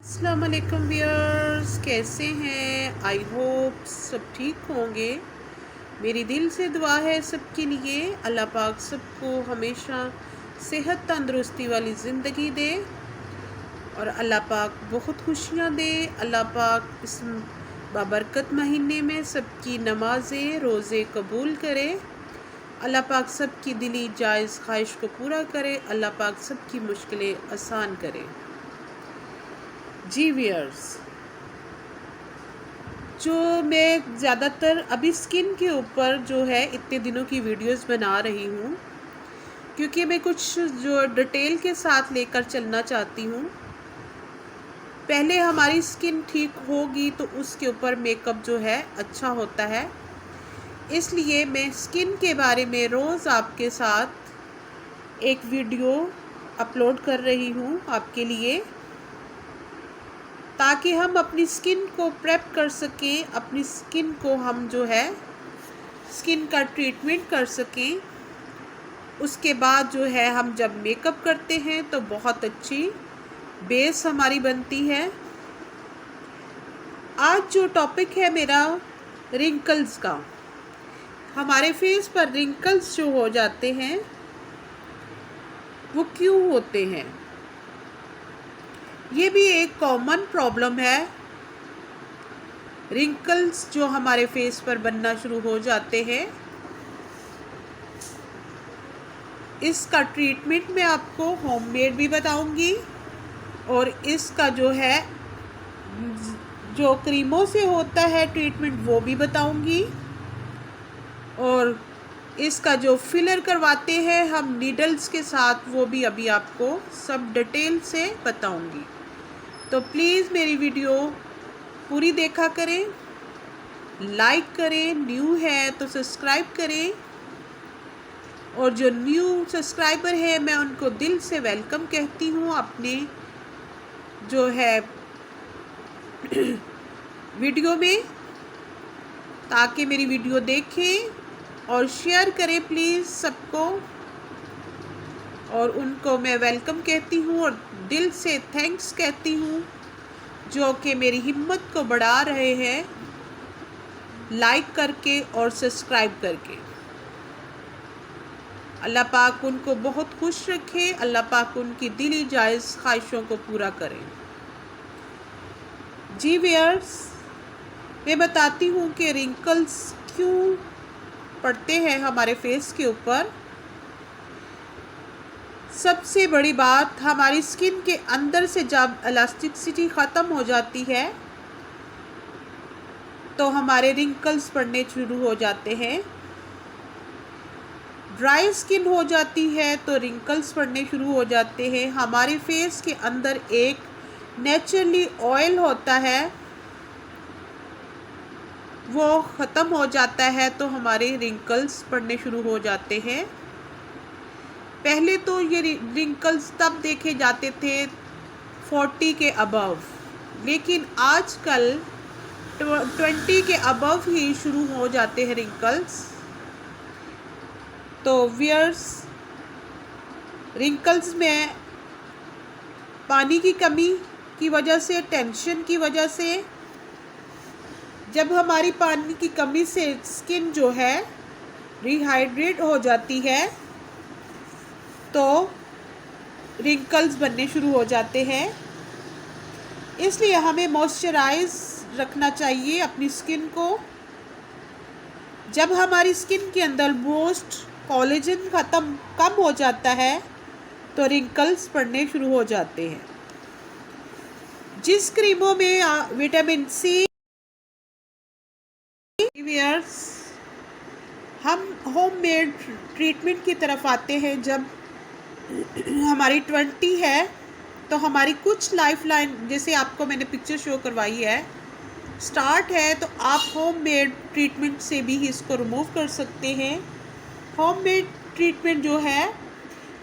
अस्सलाम वालेकुम व्यूअर्स, कैसे हैं? आई होप सब ठीक होंगे। मेरी दिल से दुआ है सबके लिए। अल्लाह पाक सबको हमेशा सेहत तंदुरुस्ती वाली ज़िंदगी दे और अल्लाह पाक बहुत खुशियाँ दे। अल्लाह पाक इस बाबरकत महीने में सबकी नमाज़ें रोज़े कबूल करे। अल्लाह पाक सबकी दिली जायज़ ख्वाहिश को पूरा करे। अल्लाह पाक सबकी मुश्किलें आसान करे। जी व्यूअर्स, जो मैं ज़्यादातर अभी स्किन के ऊपर जो है इतने दिनों की वीडियोस बना रही हूँ, क्योंकि मैं कुछ जो डिटेल के साथ लेकर चलना चाहती हूँ। पहले हमारी स्किन ठीक होगी तो उसके ऊपर मेकअप जो है अच्छा होता है। इसलिए मैं स्किन के बारे में रोज़ आपके साथ एक वीडियो अपलोड कर रही हूँ आपके लिए, ताकि हम अपनी स्किन को प्रेप कर सकें, अपनी स्किन को हम जो है स्किन का ट्रीटमेंट कर सकें। उसके बाद जो है हम जब मेकअप करते हैं तो बहुत अच्छी बेस हमारी बनती है। आज जो टॉपिक है मेरा रिंकल्स का, हमारे फेस पर रिंकल्स जो हो जाते हैं वो क्यों होते हैं? ये भी एक कॉमन प्रॉब्लम है। रिंकल्स जो हमारे फेस पर बनना शुरू हो जाते हैं, इसका ट्रीटमेंट मैं आपको होममेड भी बताऊंगी और इसका जो है जो क्रीमों से होता है ट्रीटमेंट वो भी बताऊंगी, और इसका जो फिलर करवाते हैं हम नीडल्स के साथ वो भी अभी आपको सब डिटेल से बताऊंगी। तो प्लीज़ मेरी वीडियो पूरी देखा करें, लाइक करें, न्यू है तो सब्सक्राइब करें, और जो न्यू सब्सक्राइबर है मैं उनको दिल से वेलकम कहती हूँ अपने जो है वीडियो में, ताकि मेरी वीडियो देखें और शेयर करें प्लीज़ सबको। और उनको मैं वेलकम कहती हूँ और दिल से थैंक्स कहती हूँ, जो कि मेरी हिम्मत को बढ़ा रहे हैं लाइक करके और सब्सक्राइब करके। अल्लाह पाक उनको बहुत खुश रखे, अल्लाह पाक उनकी दिली जायज़ ख्वाहिशों को पूरा करें। जी व्यूअर्स, मैं बताती हूँ कि रिंकल्स क्यों पड़ते हैं हमारे फेस के ऊपर। सबसे बड़ी बात, हमारी स्किन के अंदर से जब इलास्टिसिटी ख़त्म हो जाती है तो हमारे रिंकल्स पड़ने शुरू हो जाते हैं। ड्राई स्किन हो जाती है तो रिंकल्स पड़ने शुरू हो जाते हैं। हमारे फेस के अंदर एक नेचुरली ऑयल होता है, वो ख़त्म हो जाता है तो हमारे रिंकल्स पड़ने शुरू हो जाते हैं। पहले तो ये रिंकल्स तब देखे जाते थे 40 के अबव, लेकिन आजकल 20 के अबव ही शुरू हो जाते हैं रिंकल्स। तो व्यूअर्स, रिंकल्स में पानी की कमी की वजह से, टेंशन की वजह से, जब हमारी पानी की कमी से स्किन जो है डिहाइड्रेट हो जाती है तो रिंकल्स बनने शुरू हो जाते हैं। इसलिए हमें मॉइस्चराइज रखना चाहिए अपनी स्किन को। जब हमारी स्किन के अंदर मोस्ट कोलेजन कम हो जाता है तो रिंकल्स पड़ने शुरू हो जाते हैं। जिस क्रीमों में विटामिन सी, व्यूअर्स, हम होममेड ट्रीटमेंट की तरफ आते हैं। जब हमारी 20 है तो हमारी कुछ लाइफ लाइन, जैसे आपको मैंने पिक्चर शो करवाई है, स्टार्ट है, तो आप होममेड ट्रीटमेंट से भी इसको रिमूव कर सकते हैं। होममेड ट्रीटमेंट जो है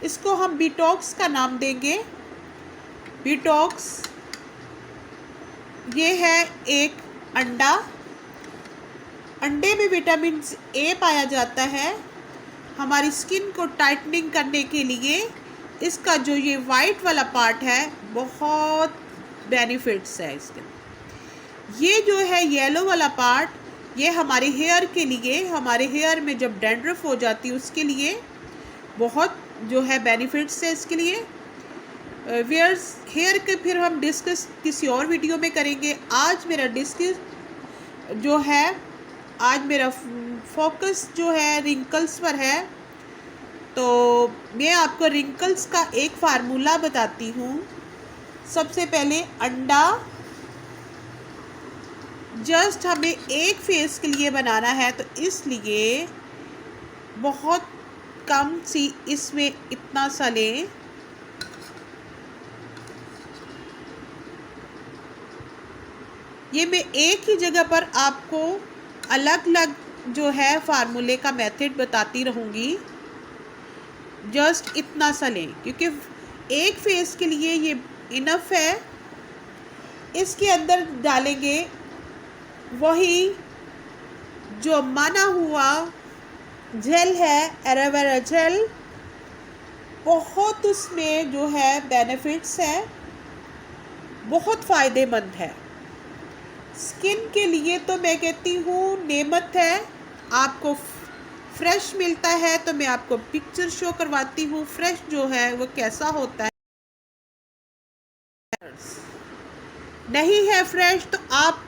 इसको हम डिटॉक्स का नाम देंगे। डिटॉक्स ये है एक अंडा, अंडे में विटामिन ए पाया जाता है। हमारी स्किन को टाइटनिंग करने के लिए इसका जो ये वाइट वाला पार्ट है बहुत बेनिफिट्स है इसके। ये जो है येलो वाला पार्ट, ये हमारे हेयर के लिए, हमारे हेयर में जब डैंड्रफ हो जाती है उसके लिए बहुत जो है बेनिफिट्स है इसके लिए। वेयर्स हेयर के फिर हम डिस्कस किसी और वीडियो में करेंगे। आज मेरा डिस्कस जो है, आज मेरा फोकस जो है रिंकल्स पर है। तो मैं आपको रिंकल्स का एक फार्मूला बताती हूँ। सबसे पहले अंडा जस्ट हमें एक फेस के लिए बनाना है, तो इसलिए बहुत कम सी इसमें इतना सा लें। ये मैं एक ही जगह पर आपको अलग अलग जो है फार्मूले का मेथड बताती रहूँगी। जस्ट इतना सा लें क्योंकि एक फेस के लिए ये इनफ है। इसके अंदर डालेंगे वही जो माना हुआ जेल है, एलोवेरा जेल। बहुत उसमें जो है बेनिफिट्स है, बहुत फ़ायदेमंद है स्किन के लिए। तो मैं कहती हूँ नेमत है। आपको फ्रेश मिलता है, तो मैं आपको पिक्चर शो करवाती हूँ फ्रेश जो है वो कैसा होता है। नहीं है फ्रेश तो आप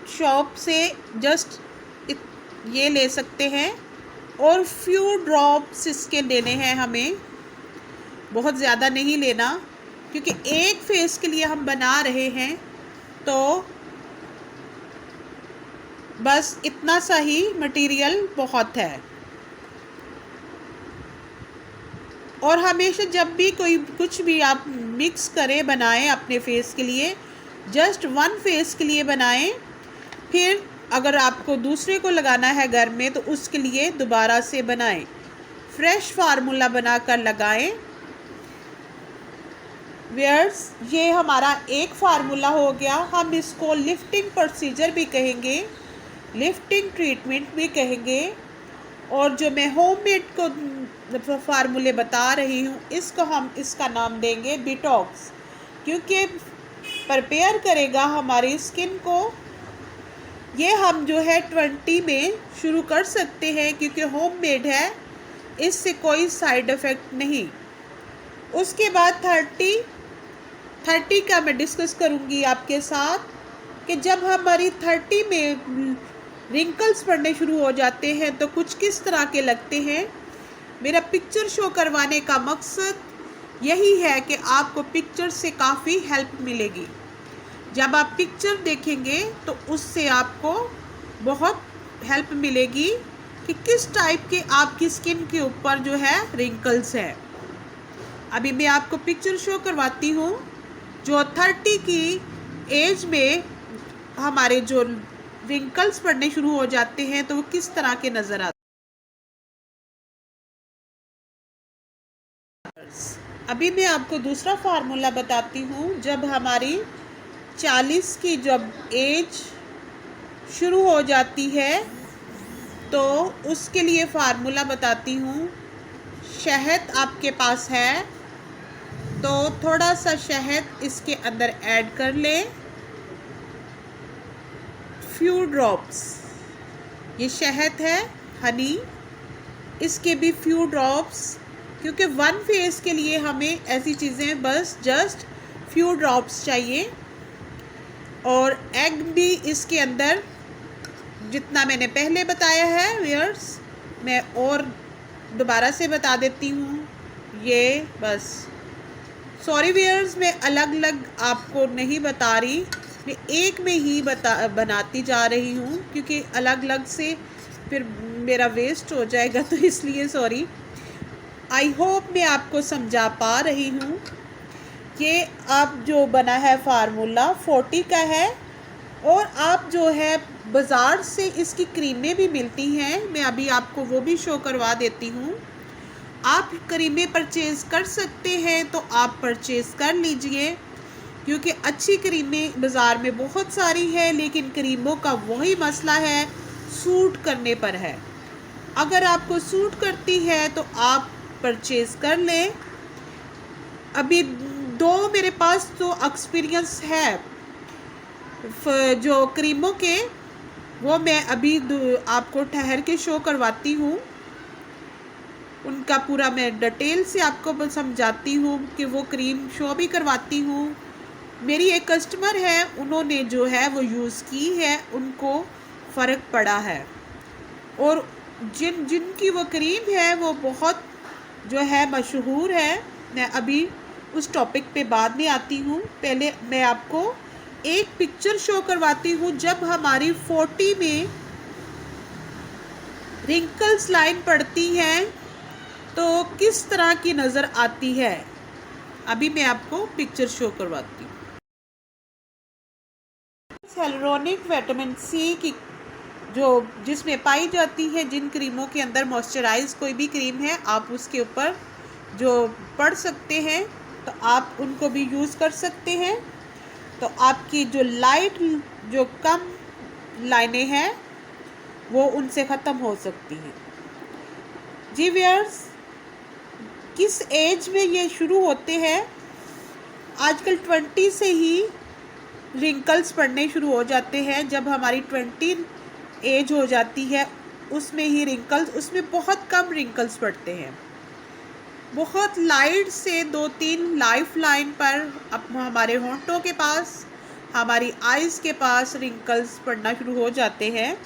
शॉप से जस्ट ये ले सकते हैं, और फ्यू ड्रॉप्स इसके लेने हैं हमें, बहुत ज़्यादा नहीं लेना क्योंकि एक फेस के लिए हम बना रहे हैं। तो बस इतना सा ही मटेरियल बहुत है। और हमेशा जब भी कोई कुछ भी आप मिक्स करें, बनाएं अपने फेस के लिए, जस्ट वन फेस के लिए बनाएं। फिर अगर आपको दूसरे को लगाना है घर में तो उसके लिए दोबारा से बनाएं, फ्रेश फार्मूला बनाकर लगाएं। व्यूअर्स ये हमारा एक फार्मूला हो गया। हम इसको लिफ्टिंग प्रोसीजर भी कहेंगे, लिफ्टिंग ट्रीटमेंट भी कहेंगे। और जो मैं होममेड को फार्मूले बता रही हूँ, इसको हम इसका नाम देंगे डिटॉक्स, क्योंकि प्रिपेयर करेगा हमारी स्किन को। ये हम जो है 20 में शुरू कर सकते हैं क्योंकि होममेड है, इससे कोई साइड इफ़ेक्ट नहीं। उसके बाद 30 का मैं डिस्कस करूँगी आपके साथ कि जब हमारी 30 में रिंकल्स पड़ने शुरू हो जाते हैं तो कुछ किस तरह के लगते हैं। मेरा पिक्चर शो करवाने का मकसद यही है कि आपको पिक्चर से काफ़ी हेल्प मिलेगी। जब आप पिक्चर देखेंगे तो उससे आपको बहुत हेल्प मिलेगी कि किस टाइप के आपकी स्किन के ऊपर जो है रिंकल्स है। अभी मैं आपको पिक्चर शो करवाती हूँ जो 30 की एज में हमारे जो रिंकल्स पड़ने शुरू हो जाते हैं तो वो किस तरह के नज़र आते हैं। अभी मैं आपको दूसरा फार्मूला बताती हूँ। जब हमारी 40 की जब एज शुरू हो जाती है तो उसके लिए फार्मूला बताती हूँ। शहद आपके पास है तो थोड़ा सा शहद इसके अंदर ऐड कर लें, फ्यू ड्रॉप्स। ये शहद है, हनी, इसके भी फ्यू ड्रॉप्स, क्योंकि वन फेस के लिए हमें ऐसी चीज़ें बस जस्ट फ्यू ड्रॉप्स चाहिए। और एग भी इसके अंदर जितना मैंने पहले बताया है व्यूअर्स, मैं और दोबारा से बता देती हूँ। ये बस सॉरी व्यूअर्स, मैं अलग अलग आपको नहीं बता रही, मैं एक में ही बनाती जा रही हूँ क्योंकि अलग अलग से फिर मेरा वेस्ट हो जाएगा, तो इसलिए सॉरी। आई होप मैं आपको समझा पा रही हूँ। ये आप जो बना है फार्मूला 40 का है, और आप जो है बाज़ार से इसकी क्रीमें भी मिलती हैं, मैं अभी आपको वो भी शो करवा देती हूँ। आप क्रीमें परचेज़ कर सकते हैं तो आप परचेज़ कर लीजिए, क्योंकि अच्छी क्रीमें बाज़ार में बहुत सारी है, लेकिन क्रीमों का वही मसला है, सूट करने पर है। अगर आपको सूट करती है तो आप परचेज़ कर लें। अभी दो मेरे पास तो एक्सपीरियंस है जो क्रीमों के, वो मैं अभी आपको ठहर के शो करवाती हूँ। उनका पूरा मैं डिटेल से आपको समझाती हूँ कि वो क्रीम शो भी करवाती हूँ। मेरी एक कस्टमर है, उन्होंने जो है वो यूज़ की है, उनको फ़र्क पड़ा है। और जिनकी वो क्रीम है वो बहुत जो है मशहूर है। मैं अभी उस टॉपिक पे बाद में आती हूँ। पहले मैं आपको एक पिक्चर शो करवाती हूँ जब हमारी 40 में रिंकल्स लाइन पड़ती हैं तो किस तरह की नज़र आती है। अभी मैं आपको पिक्चर शो करवाती हूँ। हेलुरोनिक विटामिन सी की जिसमें पाई जाती है, जिन क्रीमों के अंदर मॉइस्चराइज कोई भी क्रीम है आप उसके ऊपर जो पढ़ सकते हैं तो आप उनको भी यूज़ कर सकते हैं। तो आपकी जो लाइट जो कम लाइनें हैं वो उनसे ख़त्म हो सकती हैं। जी व्यूअर्स, किस एज में ये शुरू होते हैं? आजकल 20 से ही रिंकल्स पड़ने शुरू हो जाते हैं। जब हमारी 20 एज हो जाती है उसमें ही रिंकल्स, उसमें बहुत कम रिंकल्स पड़ते हैं। बहुत लाइट से 2-3 लाइफ लाइन पर अब हमारे होंठों के पास, हमारी आइज़ के पास रिंकल्स पड़ना शुरू हो जाते हैं।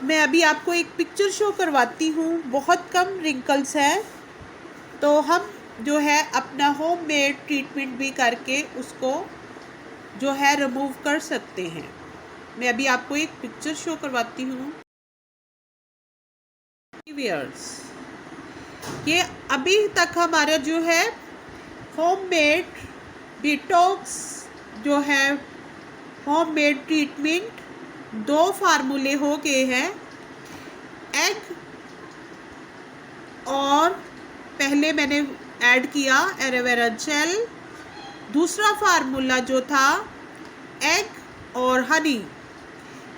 मैं अभी आपको एक पिक्चर शो करवाती हूँ, बहुत कम रिंकल्स है। तो हम जो है अपना होममेड ट्रीटमेंट भी करके उसको जो है रिमूव कर सकते हैं। मैं अभी आपको एक पिक्चर शो करवाती हूँ। व्यूअर्स, ये अभी तक हमारा जो है होममेड डिटॉक्स जो है होममेड ट्रीटमेंट 2 फार्मूले हो गए हैं। एग और पहले मैंने ऐड किया एलोवेरा जेल। दूसरा फार्मूला जो था एग और हनी,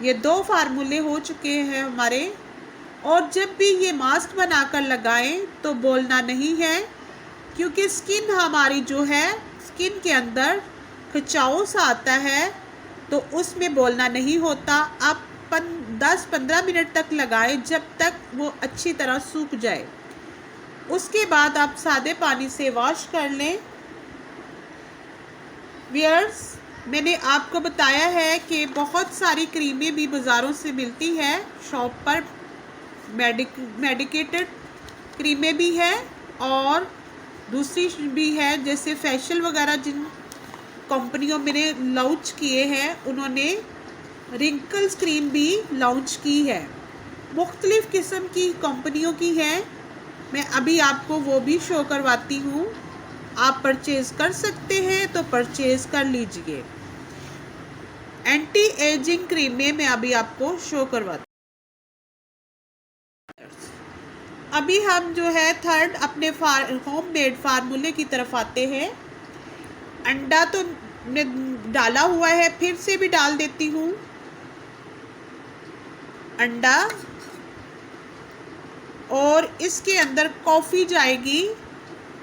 ये 2 फार्मूले हो चुके हैं हमारे। और जब भी ये मास्क बनाकर लगाएं तो बोलना नहीं है, क्योंकि स्किन हमारी जो है स्किन के अंदर खिंचाव सा आता है तो उसमें बोलना नहीं होता। आप 10-15 मिनट तक लगाएं जब तक वो अच्छी तरह सूख जाए। उसके बाद आप सादे पानी से वॉश कर लें। व्यूअर्स, मैंने आपको बताया है कि बहुत सारी क्रीमें भी बाज़ारों से मिलती है शॉप पर, मेडिकेटेड क्रीमें भी है और दूसरी भी है, जैसे फेशियल वगैरह जिन कंपनियों ने लॉन्च किए हैं उन्होंने रिंकल्स क्रीम भी लॉन्च की है। मुख्तलिफ़ किस्म की कंपनियों की है। मैं अभी आपको वो भी शो करवाती हूँ। आप परचेज़ कर सकते हैं तो परचेज़ कर लीजिए। एंटी एजिंग क्रीमें मैं अभी आपको शो करवाती हूँ। अभी हम जो है थर्ड अपने होममेड फार्मूले की तरफ आते हैं। अंडा तो ने डाला हुआ है, फिर से भी डाल देती हूँ अंडा। और इसके अंदर कॉफ़ी जाएगी।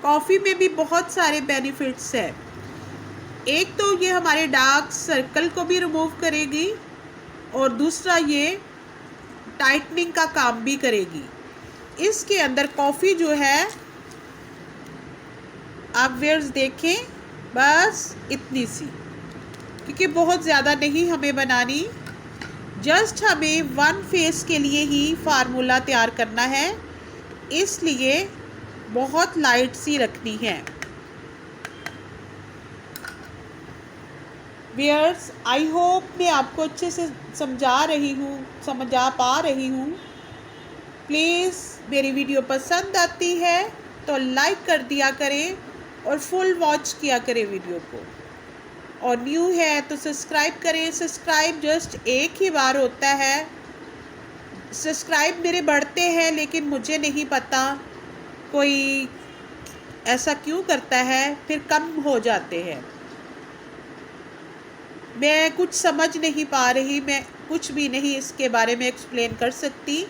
कॉफ़ी में भी बहुत सारे बेनिफिट्स है। एक तो ये हमारे डार्क सर्कल को भी रिमूव करेगी और दूसरा ये टाइटनिंग का काम भी करेगी। इसके अंदर कॉफ़ी जो है आप व्यूअर्स देखें, बस इतनी सी, क्योंकि बहुत ज़्यादा नहीं हमें बनानी, जस्ट हमें 1 फेस के लिए ही फार्मूला तैयार करना है, इसलिए बहुत लाइट सी रखनी है। व्यूअर्स, आई होप मैं आपको अच्छे से समझा पा रही हूँ। प्लीज़ मेरी वीडियो पसंद आती है तो लाइक कर दिया करें और फुल वॉच किया करें वीडियो को। और न्यू है तो सब्सक्राइब करें। सब्सक्राइब जस्ट एक ही बार होता है। सब्सक्राइब मेरे बढ़ते हैं लेकिन मुझे नहीं पता कोई ऐसा क्यों करता है, फिर कम हो जाते हैं। मैं कुछ समझ नहीं पा रही, मैं कुछ भी नहीं इसके बारे में एक्सप्लेन कर सकती।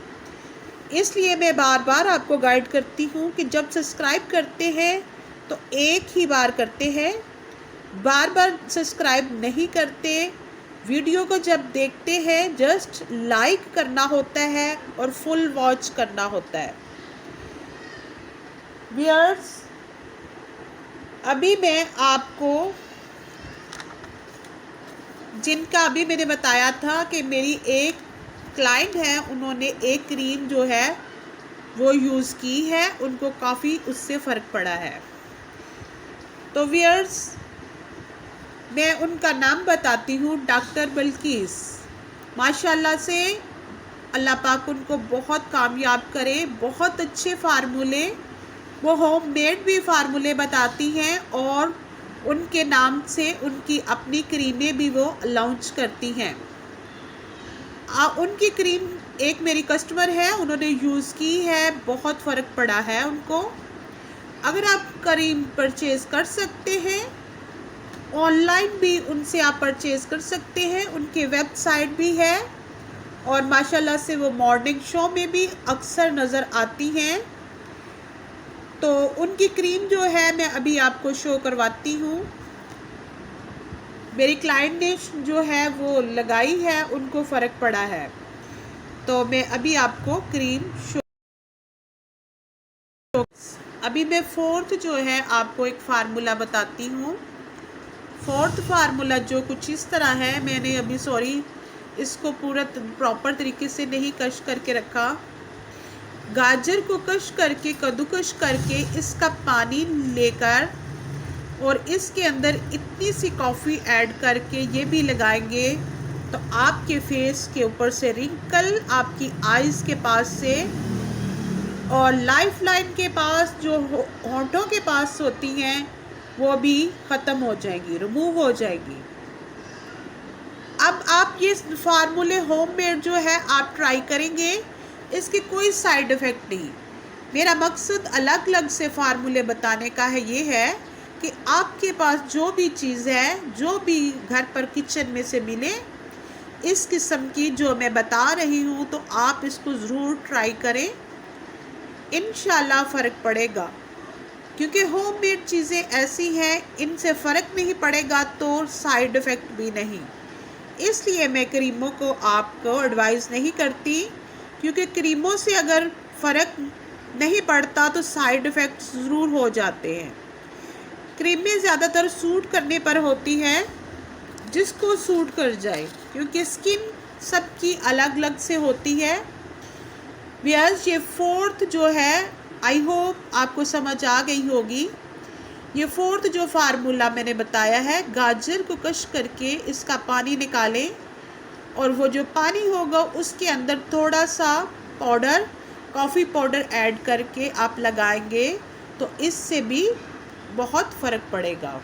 इसलिए मैं बार बार आपको गाइड करती हूँ कि जब सब्सक्राइब करते हैं तो एक ही बार करते हैं, बार बार सब्सक्राइब नहीं करते। वीडियो को जब देखते हैं जस्ट लाइक करना होता है और फुल वॉच करना होता है। व्यूअर्स, अभी मैं आपको जिनका अभी मैंने बताया था कि मेरी एक क्लाइंट है, उन्होंने एक क्रीम जो है वो यूज़ की है, उनको काफ़ी उससे फ़र्क पड़ा है। तो व्यूअर्स, मैं उनका नाम बताती हूँ, डॉक्टर बल्कीस। माशाल्लाह से अल्लाह पाक उनको बहुत कामयाब करे। बहुत अच्छे फार्मूले, वो होममेड भी फार्मूले बताती हैं और उनके नाम से उनकी अपनी क्रीमें भी वो लॉन्च करती हैं। उनकी क्रीम एक मेरी कस्टमर है, उन्होंने यूज़ की है, बहुत फ़र्क पड़ा है उनको। अगर आप क्रीम परचेज़ कर सकते हैं, ऑनलाइन भी उनसे आप परचेज़ कर सकते हैं, उनके वेबसाइट भी है और माशाल्लाह से वो मॉर्निंग शो में भी अक्सर नज़र आती हैं। तो उनकी क्रीम जो है मैं अभी आपको शो करवाती हूँ। मेरी क्लाइंट ने जो है वो लगाई है, उनको फ़र्क पड़ा है। तो मैं अभी आपको क्रीम शो अभी मैं फोर्थ जो है आपको एक फार्मूला बताती हूँ। फोर्थ फार्मूला जो कुछ इस तरह है, मैंने अभी इसको पूरा प्रॉपर तरीके से नहीं कश करके रखा। गाजर को कश करके, कद्दूकश करके इसका पानी लेकर और इसके अंदर इतनी सी कॉफ़ी ऐड करके ये भी लगाएंगे तो आपके फेस के ऊपर से रिंकल, आपकी आईज़ के पास से और लाइफ लाइन के पास जो होंठों के पास होती हैं वो भी ख़त्म हो जाएगी, रिमूव हो जाएगी। अब आप ये फार्मूले होममेड जो है आप ट्राई करेंगे, इसके कोई साइड इफ़ेक्ट नहीं। मेरा मकसद अलग अलग से फार्मूले बताने का है, ये है कि आपके पास जो भी चीज़ है, जो भी घर पर किचन में से मिले, इस किस्म की जो मैं बता रही हूँ, तो आप इसको ज़रूर ट्राई करें, इंशाल्लाह फ़र्क पड़ेगा। क्योंकि होममेड चीज़ें ऐसी हैं, इनसे फ़र्क नहीं पड़ेगा तो साइड इफ़ेक्ट भी नहीं। इसलिए मैं क्रीमों को आपको एडवाइस नहीं करती, क्योंकि क्रीमों से अगर फ़र्क नहीं पड़ता तो साइड इफ़ेक्ट ज़रूर हो जाते हैं। क्रीमें ज़्यादातर सूट करने पर होती हैं, जिसको सूट कर जाए, क्योंकि स्किन सबकी अलग अलग से होती है। व्यूअर्स, ये फोर्थ जो है, आई होप आपको समझ आ गई होगी। ये फोर्थ जो फार्मूला मैंने बताया है, गाजर को कश करके इसका पानी निकालें और वो जो पानी होगा उसके अंदर थोड़ा सा पाउडर, कॉफ़ी पाउडर ऐड करके आप लगाएंगे तो इससे भी बहुत फ़र्क पड़ेगा।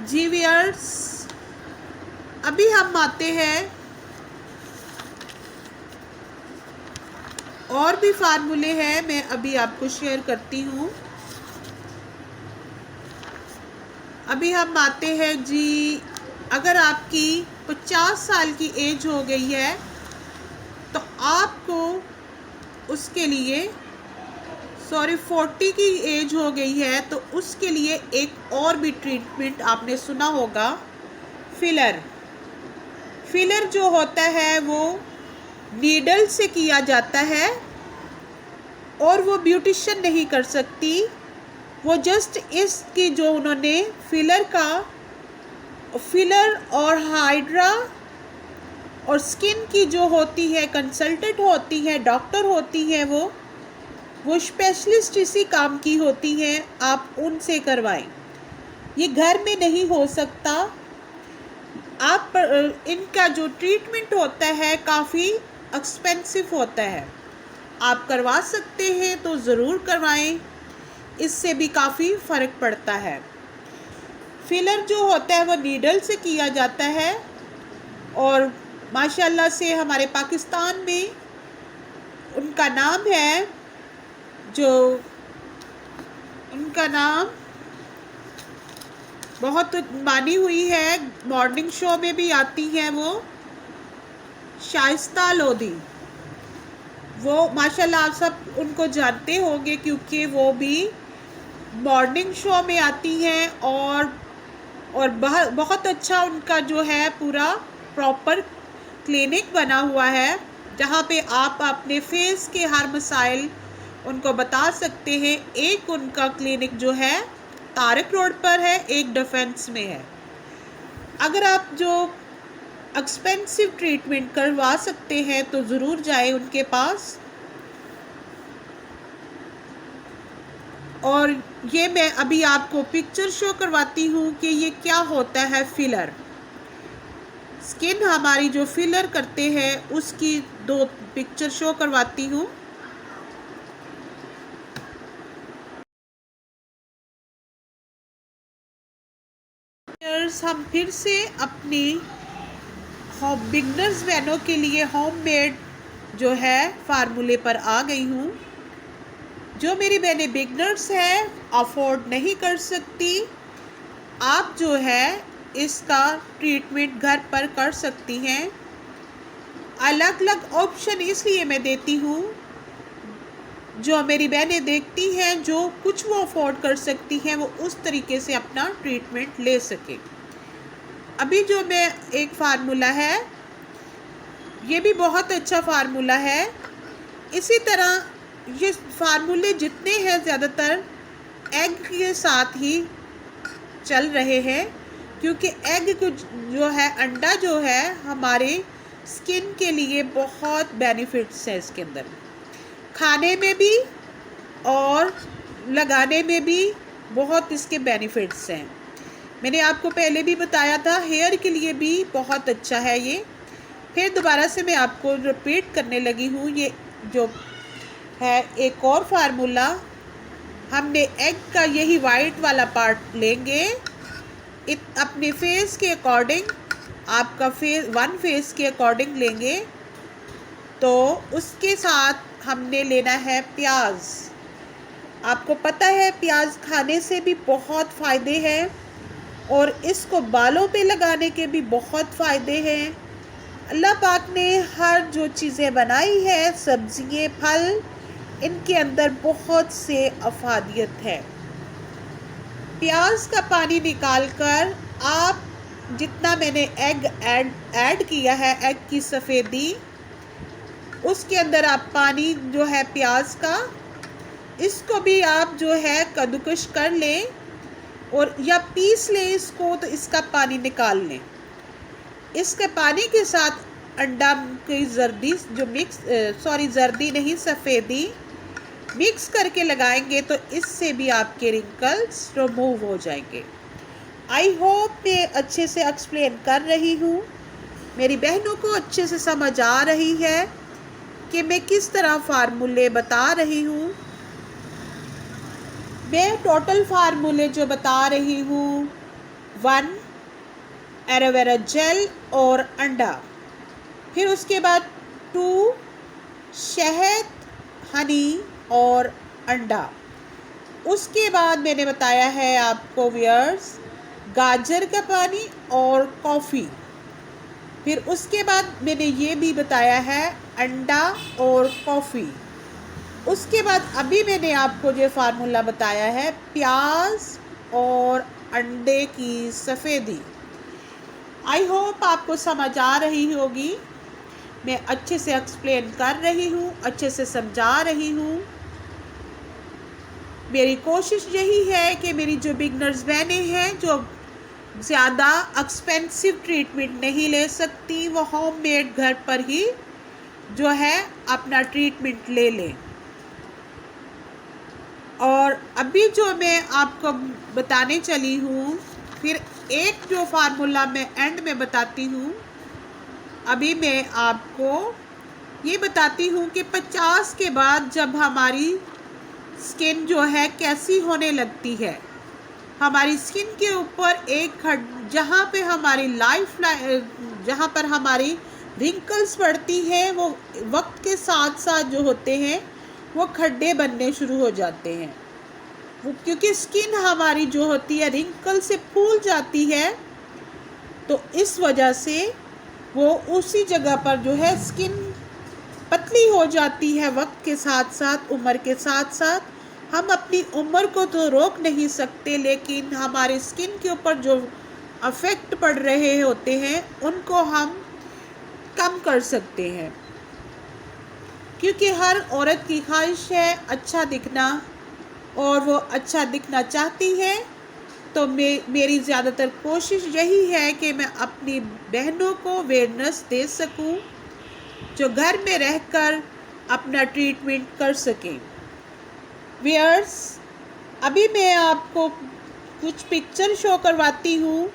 जी व्यूअर्स, अभी हम आते हैं और भी फार्मूले हैं, मैं अभी आपको शेयर करती हूँ। अभी हम आते हैं जी, अगर आपकी 50 साल की एज हो गई है तो आपको उसके लिए 40 की एज हो गई है तो उसके लिए एक और भी ट्रीटमेंट आपने सुना होगा, फिलर। फिलर जो होता है वो नीडल से किया जाता है और वो ब्यूटिशियन नहीं कर सकती। वो जस्ट इसकी जो उन्होंने फिलर और हाइड्रा और स्किन की जो होती है कंसल्टेंट होती है, डॉक्टर होती है, वो स्पेशलिस्ट इसी काम की होती हैं, आप उनसे करवाएं। ये घर में नहीं हो सकता। आप इनका जो ट्रीटमेंट होता है काफ़ी एक्सपेंसिव होता है। आप करवा सकते हैं तो ज़रूर करवाएं, इससे भी काफ़ी फ़र्क पड़ता है। फिलर जो होता है वो नीडल से किया जाता है और माशाल्लाह से हमारे पाकिस्तान में उनका नाम है, जो उनका नाम बहुत मानी हुई है, मॉर्निंग शो में भी आती हैं वो, शाइस्ता लोधी। वो माशाल्लाह आप सब उनको जानते होंगे क्योंकि वो भी मॉर्निंग शो में आती हैं और बहुत अच्छा उनका जो है पूरा प्रॉपर क्लिनिक बना हुआ है जहाँ पे आप अपने फेस के हर मसाइल उनको बता सकते हैं। एक उनका क्लिनिक जो है तारक रोड पर है, एक डिफेंस में है। अगर आप जो एक्सपेंसिव ट्रीटमेंट करवा सकते हैं तो ज़रूर जाएं उनके पास। और ये मैं अभी आपको पिक्चर शो करवाती हूँ कि ये क्या होता है फिलर। स्किन हमारी जो फिलर करते हैं उसकी 2 पिक्चर शो करवाती हूँ। हम फिर से अपनी बिगनर्स बहनों के लिए होममेड जो है फार्मूले पर आ गई हूँ। जो मेरी बहनें बिगनर्स हैं, अफोर्ड नहीं कर सकती, आप जो है इसका ट्रीटमेंट घर पर कर सकती हैं। अलग अलग ऑप्शन इसलिए मैं देती हूँ जो मेरी बहनें देखती हैं, जो कुछ वो अफोर्ड कर सकती हैं वो उस तरीके से अपना ट्रीटमेंट ले सके। अभी जो मैं एक फार्मूला है, ये भी बहुत अच्छा फार्मूला है। इसी तरह ये फार्मूले जितने हैं ज़्यादातर एग के साथ ही चल रहे हैं क्योंकि एग को जो है, अंडा जो है हमारे स्किन के लिए बहुत बेनिफिट्स है इसके अंदर, खाने में भी और लगाने में भी बहुत इसके बेनिफिट्स हैं। मैंने आपको पहले भी बताया था, हेयर के लिए भी बहुत अच्छा है ये। फिर दोबारा से मैं आपको रिपीट करने लगी हूँ। ये जो है एक और फार्मूला, हमने एग का यही वाइट वाला पार्ट लेंगे, अपने फेस के अकॉर्डिंग, आपका वन फेस के अकॉर्डिंग लेंगे। तो उसके साथ हमने लेना है प्याज। आपको पता है प्याज खाने से भी बहुत फ़ायदे हैं और इसको बालों पे लगाने के भी बहुत फ़ायदे हैं। अल्लाह पाक ने हर जो चीज़ें बनाई है, सब्ज़ियाँ, फल, इनके अंदर बहुत से अफादियत है। प्याज का पानी निकालकर आप जितना मैंने एग ऐड किया है, एग की सफ़ेदी, उसके अंदर आप पानी जो है प्याज का, इसको भी आप जो है कद्दूकश कर लें और या पीस लें इसको, तो इसका पानी निकाल लें। इसके पानी के साथ अंडा की जर्दी जो जर्दी नहीं, सफ़ेदी मिक्स करके लगाएंगे तो इससे भी आपके रिंकल्स रिमूव हो जाएंगे। आई होप मैं अच्छे से एक्सप्लेन कर रही हूँ, मेरी बहनों को अच्छे से समझ आ रही है कि मैं किस तरह फार्मूले बता रही हूँ। मैं टोटल फार्मूले जो बता रही हूँ, 1 एलोवेरा जेल और अंडा, फिर उसके बाद 2 शहद, हनी और अंडा। उसके बाद मैंने बताया है आपको व्यूअर्स, गाजर का पानी और कॉफ़ी। फिर उसके बाद मैंने ये भी बताया है अंडा और कॉफ़ी। उसके बाद अभी मैंने आपको जो फार्मूला बताया है प्याज और अंडे की सफ़ेदी। आई होप आपको समझ आ रही होगी, मैं अच्छे से एक्सप्लेन कर रही हूँ, अच्छे से समझा रही हूँ। मेरी कोशिश यही है कि मेरी जो बिगनर्स बहनें हैं जो ज़्यादा एक्सपेंसिव ट्रीटमेंट नहीं ले सकती, वो होममेड घर पर ही जो है अपना ट्रीटमेंट ले लें। और अभी जो मैं आपको बताने चली हूँ, फिर एक जो फार्मूला मैं एंड में बताती हूँ। अभी मैं आपको ये बताती हूँ कि 50 के बाद जब हमारी स्किन जो है कैसी होने लगती है, हमारी स्किन के ऊपर एक जहाँ पे हमारी जहाँ पर हमारी रिंकल्स पड़ती हैं, वो वक्त के साथ साथ जो होते हैं वो खड्डे बनने शुरू हो जाते हैं। क्योंकि स्किन हमारी जो होती है रिंकल से फूल जाती है, तो इस वजह से वो उसी जगह पर जो है स्किन पतली हो जाती है। वक्त के साथ साथ, उम्र के साथ साथ हम अपनी उम्र को तो रोक नहीं सकते, लेकिन हमारे स्किन के ऊपर जो अफेक्ट पड़ रहे होते हैं उनको हम कम कर सकते हैं। क्योंकि हर औरत की ख्वाहिश है अच्छा दिखना, और वो अच्छा दिखना चाहती है। तो मेरी ज़्यादातर कोशिश यही है कि मैं अपनी बहनों को अवेयरनेस दे सकूं, जो घर में रहकर अपना ट्रीटमेंट कर सकें। व्यूअर्स, अभी मैं आपको कुछ पिक्चर शो करवाती हूँ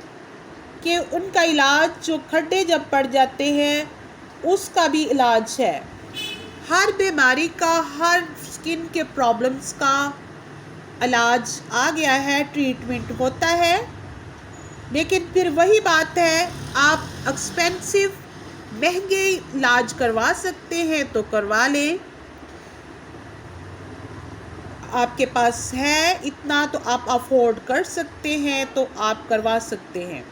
कि उनका इलाज, जो खड्डे जब पड़ जाते हैं उसका भी इलाज है। हर बीमारी का, हर स्किन के प्रॉब्लम्स का इलाज आ गया है, ट्रीटमेंट होता है। लेकिन फिर वही बात है, आप एक्सपेंसिव महंगे इलाज करवा सकते हैं तो करवा लें। आपके पास है इतना तो आप अफोर्ड कर सकते हैं तो आप करवा सकते हैं।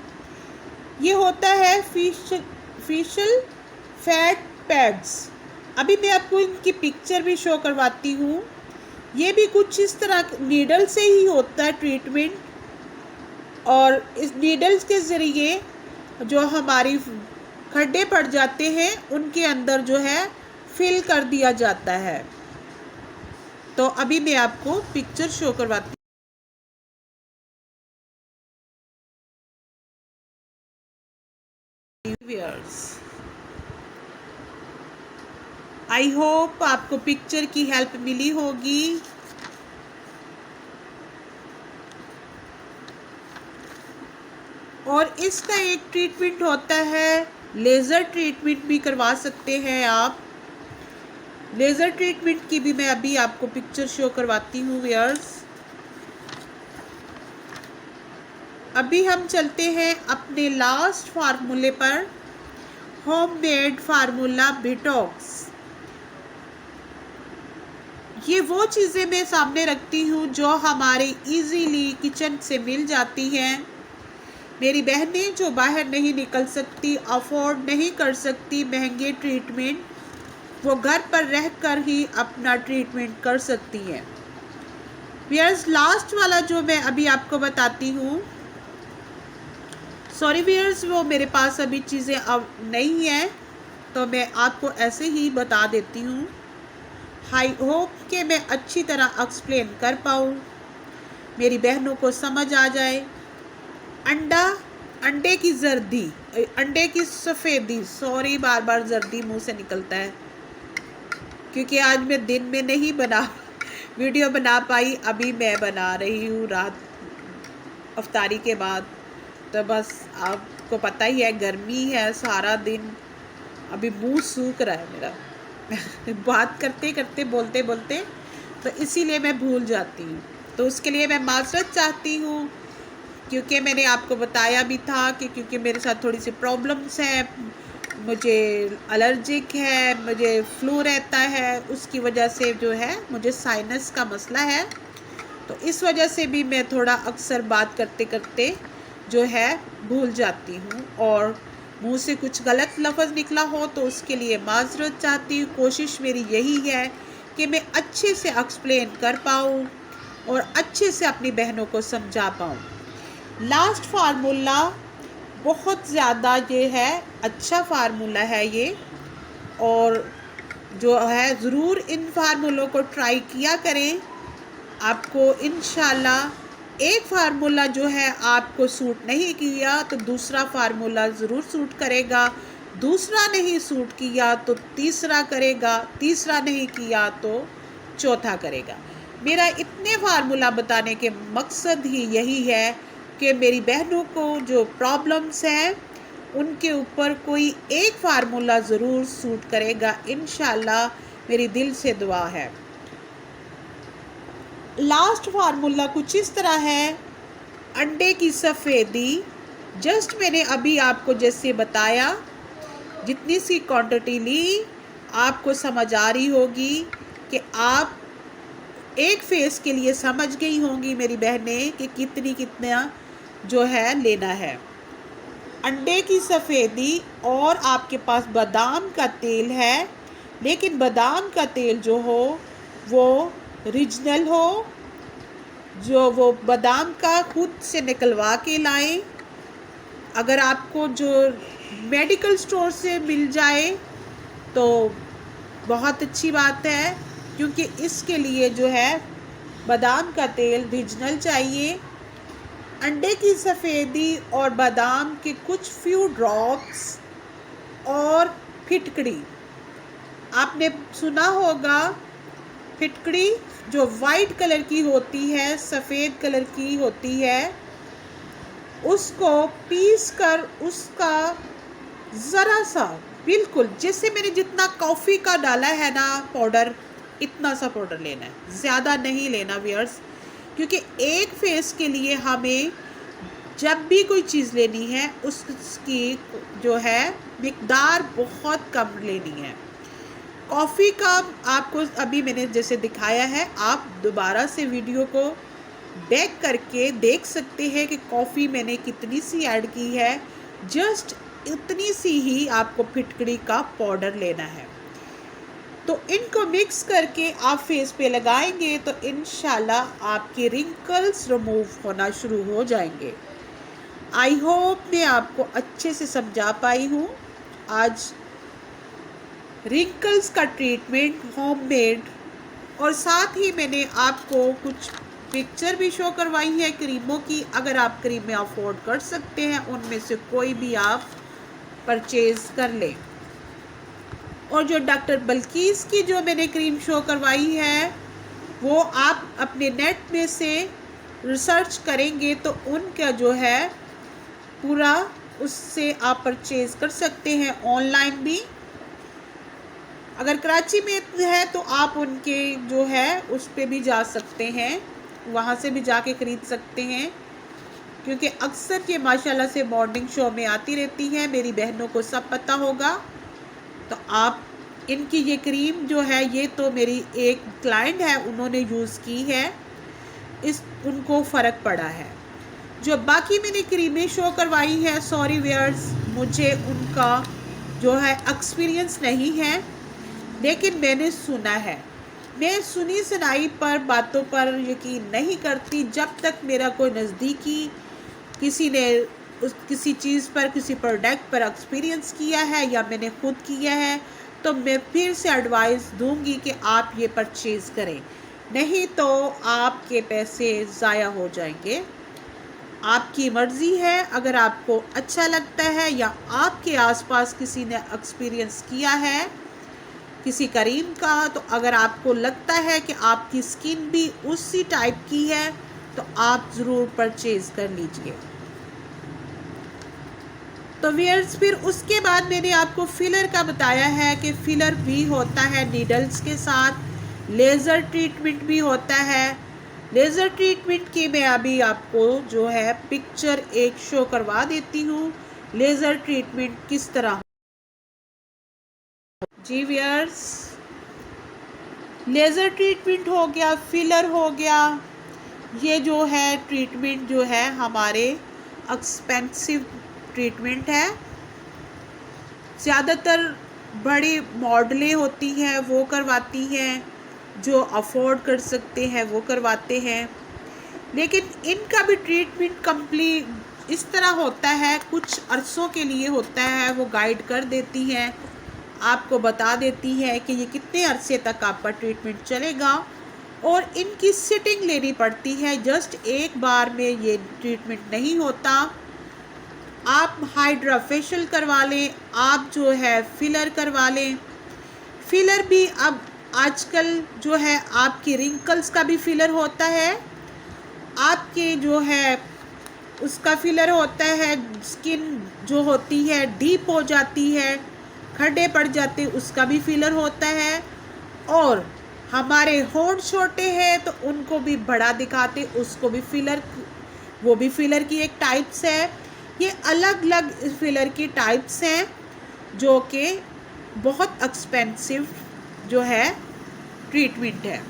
ये होता है फेशियल फैट पैड्स। अभी मैं आपको इनकी पिक्चर भी शो करवाती हूँ। ये भी कुछ इस तरह नीडल से ही होता है ट्रीटमेंट, और इस नीडल्स के ज़रिए जो हमारी खड्डे पड़ जाते हैं उनके अंदर जो है फिल कर दिया जाता है। तो अभी मैं आपको पिक्चर शो करवाती हूँ। व्यूअर्स, आई होप आपको पिक्चर की हेल्प मिली होगी। और इसका एक ट्रीटमेंट होता है, लेज़र ट्रीटमेंट भी करवा सकते हैं आप। लेज़र ट्रीटमेंट की भी मैं अभी आपको पिक्चर शो करवाती हूँ व्यूअर्स। अभी हम चलते हैं अपने लास्ट फार्मूले पर, होममेड फार्मूला डिटॉक्स। ये वो चीज़ें मैं सामने रखती हूँ जो हमारे इजीली किचन से मिल जाती हैं। मेरी बहनें जो बाहर नहीं निकल सकती, अफोर्ड नहीं कर सकती महंगे ट्रीटमेंट, वो घर पर रहकर ही अपना ट्रीटमेंट कर सकती हैं। व्यूअर्स, लास्ट वाला जो मैं अभी आपको बताती हूँ, सॉरी व्यूअर्स, वो मेरे पास अभी चीज़ें अब नहीं हैं तो मैं आपको ऐसे ही बता देती हूँ। आई होप कि मैं अच्छी तरह एक्सप्लेन कर पाऊँ, मेरी बहनों को समझ आ जाए। अंडे की जर्दी, अंडे की सफ़ेदी, सॉरी बार बार जर्दी मुंह से निकलता है, क्योंकि आज मैं दिन में नहीं वीडियो बना पाई। अभी मैं बना रही हूँ रात अफ्तारी के बाद। तो बस आपको पता ही है, गर्मी है सारा दिन, अभी मुंह सूख रहा है मेरा बात करते करते, बोलते बोलते, तो इसीलिए मैं भूल जाती हूँ। तो उसके लिए मैं माजरत चाहती हूँ, क्योंकि मैंने आपको बताया भी था कि क्योंकि मेरे साथ थोड़ी सी प्रॉब्लम्स हैं, मुझे एलर्जिक है, मुझे फ्लू रहता है, उसकी वजह से जो है मुझे साइनस का मसला है। तो इस वजह से भी मैं थोड़ा अक्सर बात करते करते जो है भूल जाती हूँ, और मुंह से कुछ गलत लफ्ज़ निकला हो तो उसके लिए माजरत चाहती हूँ। कोशिश मेरी यही है कि मैं अच्छे से एक्सप्लेन कर पाऊँ और अच्छे से अपनी बहनों को समझा पाऊँ। लास्ट फार्मूला बहुत ज़्यादा ये है अच्छा फार्मूला है ये, और जो है ज़रूर इन फार्मूलों को ट्राई किया करें। आपको इंशाल्लाह एक फार्मूला जो है आपको सूट नहीं किया तो दूसरा फार्मूला ज़रूर सूट करेगा, दूसरा नहीं सूट किया तो तीसरा करेगा, तीसरा नहीं किया तो चौथा करेगा। मेरा इतने फार्मूला बताने के मकसद ही यही है कि मेरी बहनों को जो प्रॉब्लम्स हैं उनके ऊपर कोई एक फार्मूला ज़रूर सूट करेगा, इंशाल्लाह मेरी दिल से दुआ है। लास्ट फार्मूला कुछ इस तरह है, अंडे की सफ़ेदी। जस्ट मैंने अभी आपको जैसे बताया, जितनी सी क्वांटिटी ली आपको समझ आ रही होगी कि आप एक फेस के लिए समझ गई होंगी मेरी बहनें कि कितना जो है लेना है। अंडे की सफ़ेदी और आपके पास बादाम का तेल है, लेकिन बादाम का तेल जो हो वो ओरिजिनल हो, जो वो बादाम का खुद से निकलवा के लाएं। अगर आपको जो मेडिकल स्टोर से मिल जाए तो बहुत अच्छी बात है, क्योंकि इसके लिए जो है बादाम का तेल ओरिजिनल चाहिए। अंडे की सफ़ेदी और बादाम के कुछ फ्यू ड्रॉप्स और फिटकड़ी। आपने सुना होगा फिटकड़ी जो वाइट कलर की होती है, सफ़ेद कलर की होती है, उसको पीस कर उसका ज़रा सा बिल्कुल जैसे मैंने जितना कॉफ़ी का डाला है ना पाउडर, इतना सा पाउडर लेना है, ज़्यादा नहीं लेना व्यूअर्स, क्योंकि एक फेस के लिए हमें जब भी कोई चीज़ लेनी है उसकी जो है मिकदार बहुत कम लेनी है। कॉफ़ी का आपको अभी मैंने जैसे दिखाया है, आप दोबारा से वीडियो को बैक करके देख सकते हैं कि कॉफ़ी मैंने कितनी सी ऐड की है। जस्ट इतनी सी ही आपको फिटकड़ी का पाउडर लेना है। तो इनको मिक्स करके आप फेस पे लगाएंगे तो इंशाल्लाह आपके रिंकल्स रिमूव होना शुरू हो जाएंगे। आई होप मैं आपको अच्छे से समझा पाई हूँ। आज रिंकल्स का ट्रीटमेंट होममेड, और साथ ही मैंने आपको कुछ पिक्चर भी शो करवाई है क्रीमों की। अगर आप क्रीमें अफोर्ड कर सकते हैं उनमें से कोई भी आप परचेज़ कर लें। और जो डॉक्टर बल्कीस की जो मैंने क्रीम शो करवाई है वो आप अपने नेट में से रिसर्च करेंगे तो उनका जो है पूरा उससे आप परचेज़ कर सकते हैं ऑनलाइन भी। अगर कराची में है तो आप उनके जो है उस पर भी जा सकते हैं, वहाँ से भी जाके ख़रीद सकते हैं, क्योंकि अक्सर ये माशाल्लाह से मॉर्निंग शो में आती रहती हैं, मेरी बहनों को सब पता होगा। तो आप इनकी ये क्रीम जो है, ये तो मेरी एक क्लाइंट है उन्होंने यूज़ की है, उनको फ़र्क पड़ा है। जो बाकी मैंने क्रीमें शो करवाई है, सॉरी व्यूअर्स, मुझे उनका जो है एक्सपीरियंस नहीं है, लेकिन मैंने सुना है। मैं सुनी सुनाई पर बातों पर यकीन नहीं करती। जब तक मेरा कोई नज़दीकी किसी ने किसी चीज़ पर, किसी प्रोडक्ट पर एक्सपीरियंस किया है या मैंने खुद किया है, तो मैं फिर से एडवाइस दूंगी कि आप ये परचेज़ करें, नहीं तो आपके पैसे ज़ाया हो जाएंगे। आपकी मर्ज़ी है, अगर आपको अच्छा लगता है या आपके आसपास किसी ने एक्सपीरियंस किया है किसी क्रीम का, तो अगर आपको लगता है कि आपकी स्किन भी उसी टाइप की है तो आप ज़रूर परचेज़ कर लीजिए। तो व्यूअर्स, फिर उसके बाद मैंने आपको फिलर का बताया है कि फिलर भी होता है नीडल्स के साथ, लेज़र ट्रीटमेंट भी होता है। लेज़र ट्रीटमेंट की मैं अभी आपको जो है पिक्चर एक शो करवा देती हूँ, लेज़र ट्रीटमेंट किस तरह। जी व्यूअर्स, लेज़र ट्रीटमेंट हो गया, फिलर हो गया, ये जो है ट्रीटमेंट जो है हमारे एक्सपेंसिव ट्रीटमेंट है। ज़्यादातर बड़ी मॉडलें होती हैं वो करवाती हैं, जो अफोर्ड कर सकते हैं वो करवाते हैं, लेकिन इनका भी ट्रीटमेंट कंप्लीट इस तरह होता है, कुछ अरसों के लिए होता है। वो गाइड कर देती हैं, आपको बता देती है कि ये कितने अरसे तक आपका ट्रीटमेंट चलेगा, और इनकी सिटिंग लेनी पड़ती है। जस्ट एक बार में ये ट्रीटमेंट नहीं होता। आप हाइड्रा फेशियल करवा लें, आप जो है फिलर करवा लें। फिलर भी अब आजकल जो है आपकी रिंकल्स का भी फिलर होता है, आपके जो है उसका फिलर होता है, स्किन जो होती है डीप हो जाती है, खड्डे पड़ जाते हैं, उसका भी फिलर होता है। और हमारे होंठ छोटे हैं तो उनको भी बड़ा दिखाते, उसको भी फिलर, वो भी फिलर की एक टाइप्स है। ये अलग अलग फिलर की टाइप्स हैं जो कि बहुत एक्सपेंसिव जो है ट्रीटमेंट है।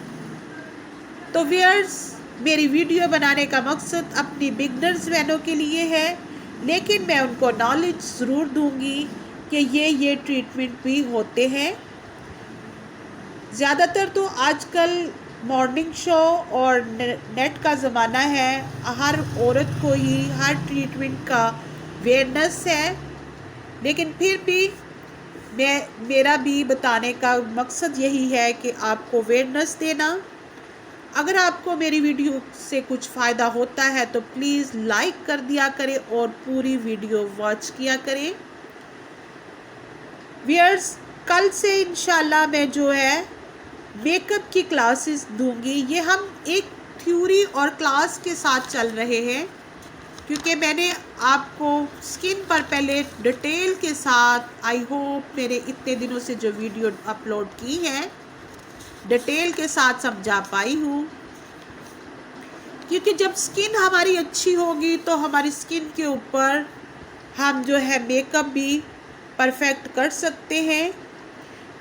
तो व्यूअर्स, मेरी वीडियो बनाने का मकसद अपनी बिगनर्स बहनों के लिए है, लेकिन मैं उनको नॉलेज ज़रूर दूंगी कि ये ट्रीटमेंट भी होते हैं। ज़्यादातर तो आजकल मॉर्निंग शो और नेट का ज़माना है, हर औरत को ही हर ट्रीटमेंट का अवेयरनेस है, लेकिन फिर भी मेरा भी बताने का मकसद यही है कि आपको अवेयरनेस देना। अगर आपको मेरी वीडियो से कुछ फ़ायदा होता है तो प्लीज़ लाइक कर दिया करें और पूरी वीडियो वॉच किया करें। व्यूअर्स, कल से इंशाल्लाह मैं जो है मेकअप की क्लासेस दूंगी। ये हम एक थ्योरी और क्लास के साथ चल रहे हैं, क्योंकि मैंने आपको स्किन पर पहले डिटेल के साथ, आई होप मेरे इतने दिनों से जो वीडियो अपलोड की है डिटेल के साथ समझा पाई हूँ। क्योंकि जब स्किन हमारी अच्छी होगी तो हमारी स्किन के ऊपर हम जो है मेकअप भी परफेक्ट कर सकते हैं,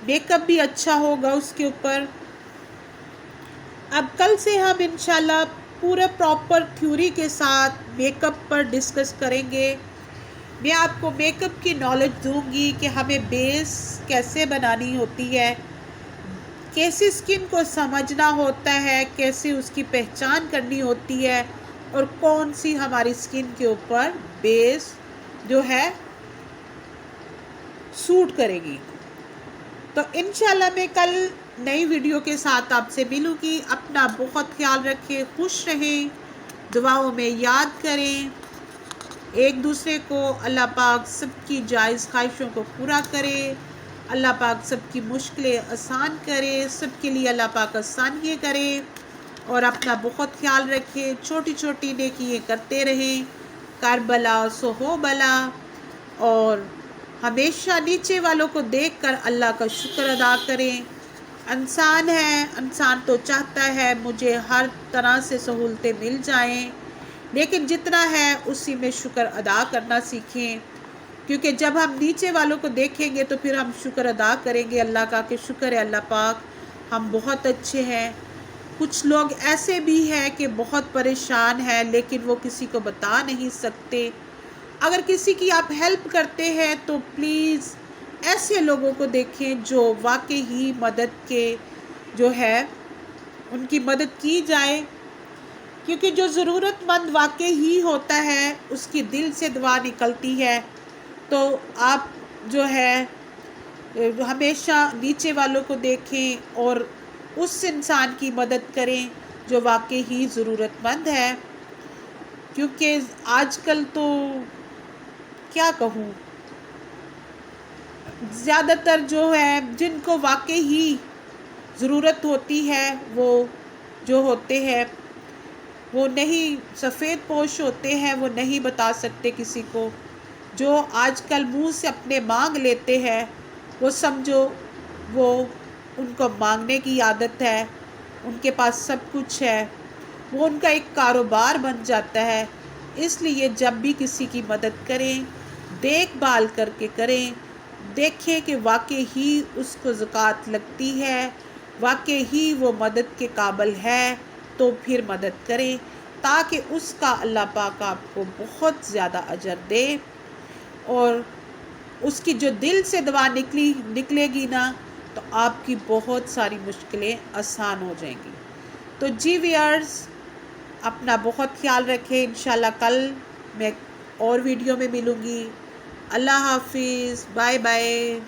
मेकअप भी अच्छा होगा उसके ऊपर। अब कल से हम इंशाल्लाह पूरा प्रॉपर थ्योरी के साथ मेकअप पर डिस्कस करेंगे। मैं आपको मेकअप की नॉलेज दूंगी कि हमें बेस कैसे बनानी होती है, कैसे स्किन को समझना होता है, कैसे उसकी पहचान करनी होती है और कौन सी हमारी स्किन के ऊपर बेस जो है सूट करेगी। तो इंशाल्लाह मैं कल नई वीडियो के साथ आपसे मिलूँगी। अपना बहुत ख्याल रखें, खुश रहें, दुआओं में याद करें एक दूसरे को। अल्लाह पाक सबकी जायज़ ख्वाहिशों को पूरा करे, अल्लाह पाक सबकी मुश्किलें आसान करे, सबके लिए अल्लाह पाक आसानियाँ करे। और अपना बहुत ख्याल रखें, छोटी छोटी नेकियां करते रहें, कर भला सो हो भला। और हमेशा नीचे वालों को देखकर अल्लाह का शुक्र अदा करें। इंसान है, इंसान तो चाहता है मुझे हर तरह से सहूलतें मिल जाएं, लेकिन जितना है उसी में शुक्र अदा करना सीखें। क्योंकि जब हम नीचे वालों को देखेंगे तो फिर हम शुक्र अदा करेंगे अल्लाह का कि शुक्र है अल्लाह पाक हम बहुत अच्छे हैं। कुछ लोग ऐसे भी हैं कि बहुत परेशान हैं, लेकिन वो किसी को बता नहीं सकते। अगर किसी की आप हेल्प करते हैं तो प्लीज़ ऐसे लोगों को देखें जो वाकई ही मदद के जो है उनकी मदद की जाए। क्योंकि जो ज़रूरतमंद वाकई ही होता है उसकी दिल से दुआ निकलती है। तो आप जो है हमेशा नीचे वालों को देखें और उस इंसान की मदद करें जो वाकई ही ज़रूरतमंद है। क्योंकि आजकल तो क्या कहूँ, ज़्यादातर जो है जिनको वाकई ही ज़रूरत होती है वो जो होते हैं वो नहीं, सफ़ेद पोश होते हैं, वो नहीं बता सकते किसी को। जो आजकल मुंह से अपने मांग लेते हैं वो समझो वो उनको मांगने की आदत है, उनके पास सब कुछ है, वो उनका एक कारोबार बन जाता है। इसलिए जब भी किसी की मदद करें देखभाल करके करें, देखें कि वाकई ही उसको ज़कात लगती है, वाकई ही वो मदद के काबिल है, तो फिर मदद करें ताकि उसका अल्लाह पाक आपको बहुत ज़्यादा अजर दे। और उसकी जो दिल से दुआ निकलेगी ना तो आपकी बहुत सारी मुश्किलें आसान हो जाएंगी। तो जी व्यूअर्स, अपना बहुत ख्याल रखें। इंशाल्लाह कल मैं और वीडियो में मिलूँगी। अल्लाह हाफिज़, बाय बाय।